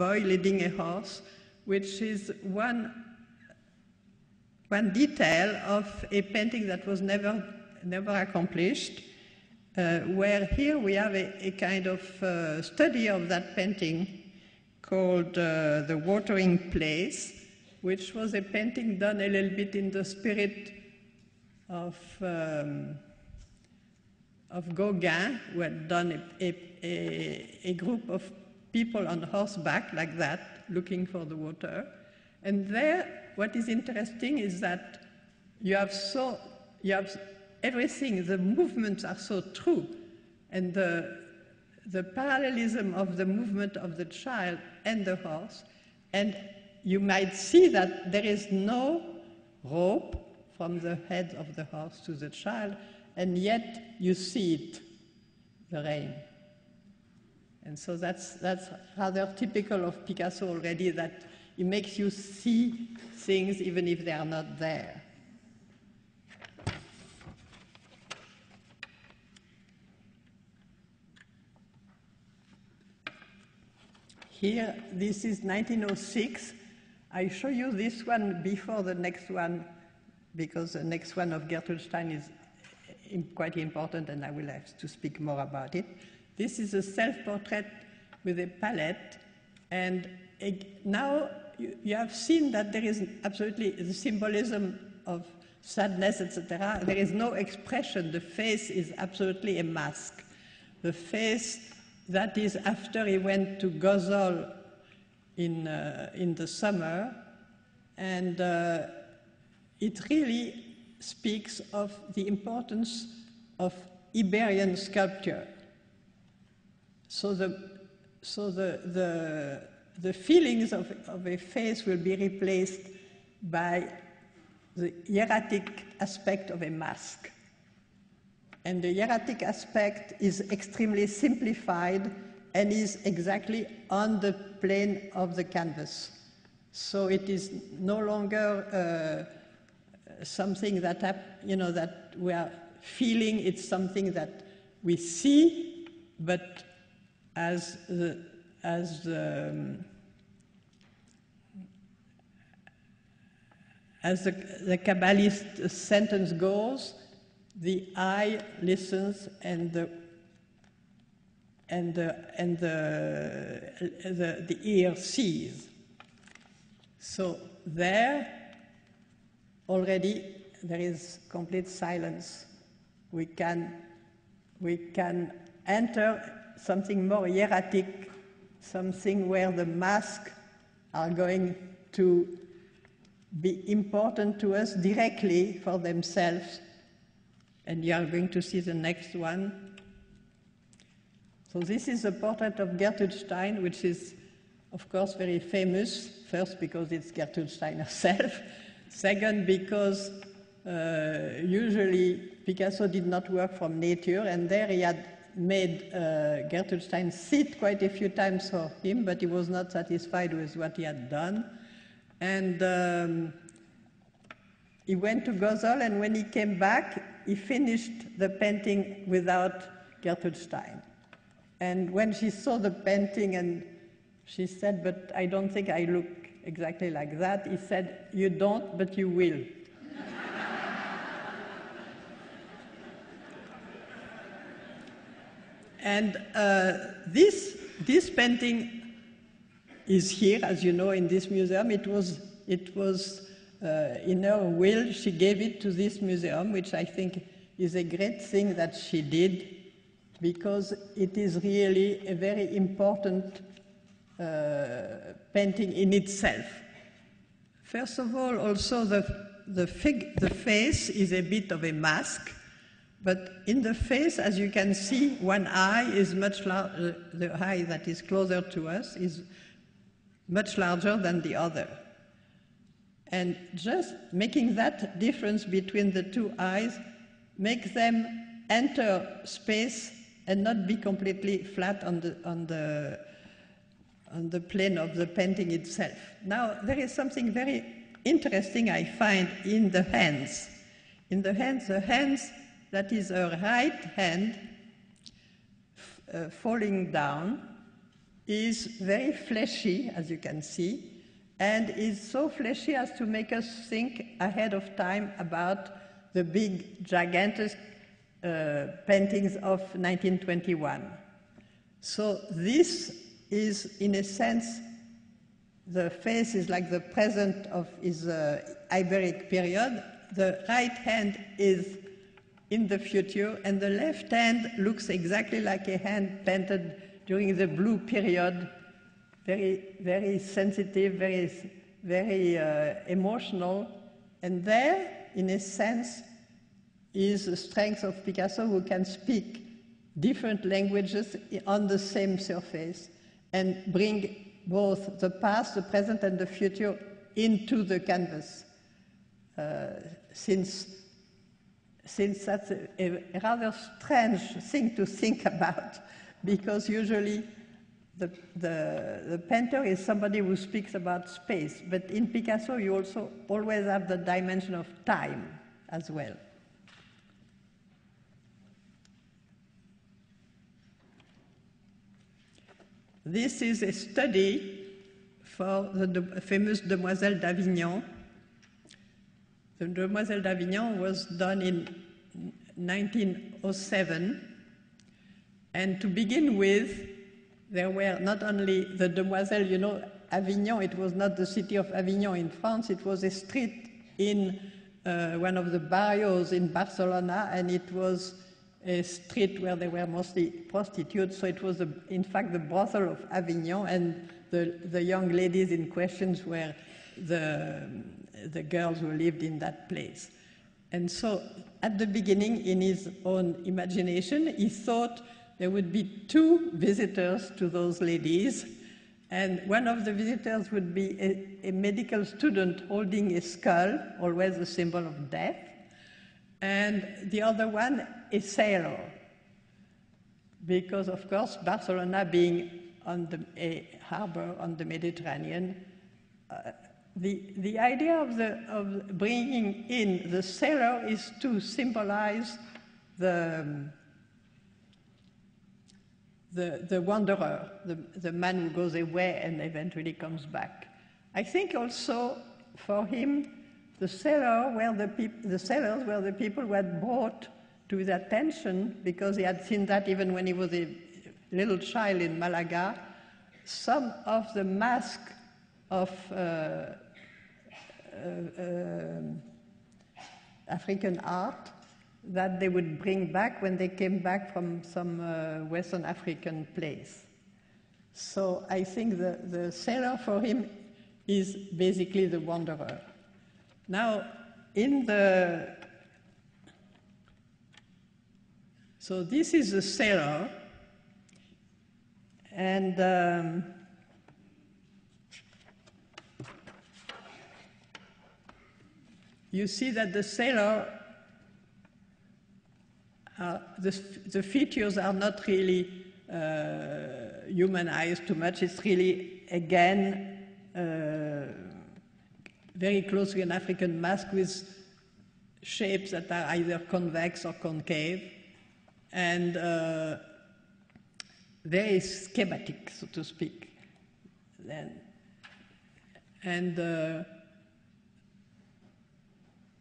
boy leading a horse, which is one detail of a painting that was never accomplished, where here we have a kind of study of that painting called The Watering Place, which was a painting done a little bit in the spirit of Gauguin, who had done a group of people on horseback like that, looking for the water. And there, what is interesting is that you have everything, the movements are so true, and the parallelism of the movement of the child and the horse, and you might see that there is no rope from the head of the horse to the child, and yet you see it, the rain. And so that's rather typical of Picasso already, that it makes you see things even if they are not there. Here, this is 1906. I show you this one before the next one, because the next one of Gertrude Stein is quite important, and I will have to speak more about it. This is a self-portrait with a palette, and now you have seen that there is absolutely the symbolism of sadness, etc. There is no expression. The face is absolutely a mask. The face, that is after he went to Gozol in the summer, and it really speaks of the importance of Iberian sculpture. So the feelings of a face will be replaced by the hieratic aspect of a mask. And the hieratic aspect is extremely simplified and is exactly on the plane of the canvas. So it is no longer something that, that we are feeling. It's something that we see, but as the Kabbalist sentence goes, the eye listens and the ear sees. So there already there is complete silence. We can enter something more hieratic, something where the masks are going to be important to us directly for themselves. And you are going to see the next one. So this is a portrait of Gertrude Stein, which is, of course, very famous. First, because it's Gertrude Stein herself. Second, because usually Picasso did not work from nature, and there he had made Gertrude Stein sit quite a few times for him, but he was not satisfied with what he had done. And he went to Gozol, and when he came back, he finished the painting without Gertrude Stein. And when she saw the painting, and she said, "But I don't think I look exactly like that," he said, "You don't, but you will." And this painting is here, as you know, in this museum. It was in her will. She gave it to this museum, which I think is a great thing that she did, because it is really a very important painting in itself. First of all, also the face is a bit of a mask. But in the face, as you can see, one eye is much larger. The eye that is closer to us is much larger than the other. And just making that difference between the two eyes makes them enter space and not be completely flat on the plane of the painting itself. Now, there is something very interesting I find in the hands. In the hands, that is her right hand falling down, is very fleshy, as you can see, and is so fleshy as to make us think ahead of time about the big, gigantic paintings of 1921. So this is, in a sense, the face is like the present of his Iberic period. The right hand is in the future, and the left hand looks exactly like a hand painted during the blue period, very, very sensitive, very emotional. And there, in a sense, is the strength of Picasso, who can speak different languages on the same surface and bring both the past, the present, and the future into the canvas. Since that's a rather strange thing to think about, because usually the painter is somebody who speaks about space, but in Picasso you also always have the dimension of time as well. This is a study for the famous Demoiselle d'Avignon. The Demoiselle d'Avignon was done in 1907. And to begin with, there were not only the Demoiselle, you know, Avignon, it was not the city of Avignon in France, it was a street in one of the barrios in Barcelona, and it was a street where there were mostly prostitutes, so it was, in fact, the brothel of Avignon, and the young ladies in question were the girls who lived in that place. And so, at the beginning, in his own imagination, he thought there would be two visitors to those ladies, and one of the visitors would be a medical student holding a skull, always a symbol of death, and the other one a sailor, because of course Barcelona being on a harbor on the Mediterranean, the idea of bringing in the sailor is to symbolize the wanderer, the man who goes away and eventually comes back. I think also for him, the sailors were the people who had brought to his attention, because he had seen that even when he was a little child in Malaga, some of the masks of African art that they would bring back when they came back from some Western African place. So I think the sailor for him is basically the wanderer. Now, so this is the sailor, and you see that the sailor, the features are not really humanized too much. It's really, again, very close to an African mask with shapes that are either convex or concave, and very schematic, so to speak. And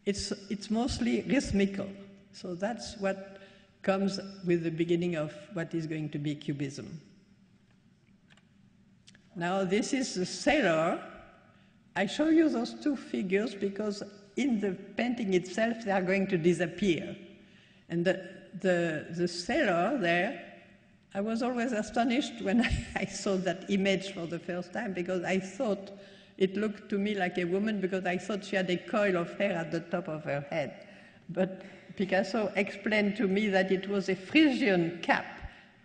it's mostly rhythmical. So that's what comes with the beginning of what is going to be Cubism. Now, this is the sailor. I show you those two figures because in the painting itself, they are going to disappear. And the sailor there, I was always astonished when I saw that image for the first time, because I thought it looked to me like a woman, because I thought she had a coil of hair at the top of her head. But Picasso explained to me that it was a Frisian cap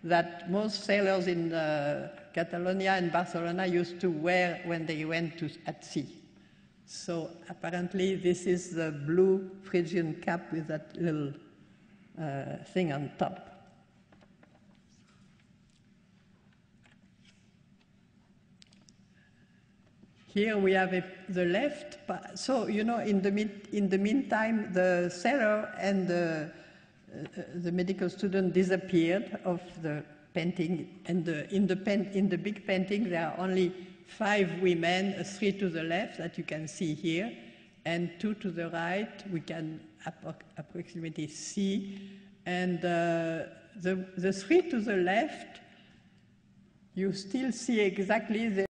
that most sailors in Catalonia and Barcelona used to wear when they went at sea. So apparently this is the blue Frisian cap with that little thing on top. Here we have the left. So, you know, in the meantime, the sailor and the medical student disappeared off the painting, and in the big painting there are only 5 women, 3 to the left that you can see here, and 2 to the right we can approximately see, and the 3 to the left you still see exactly the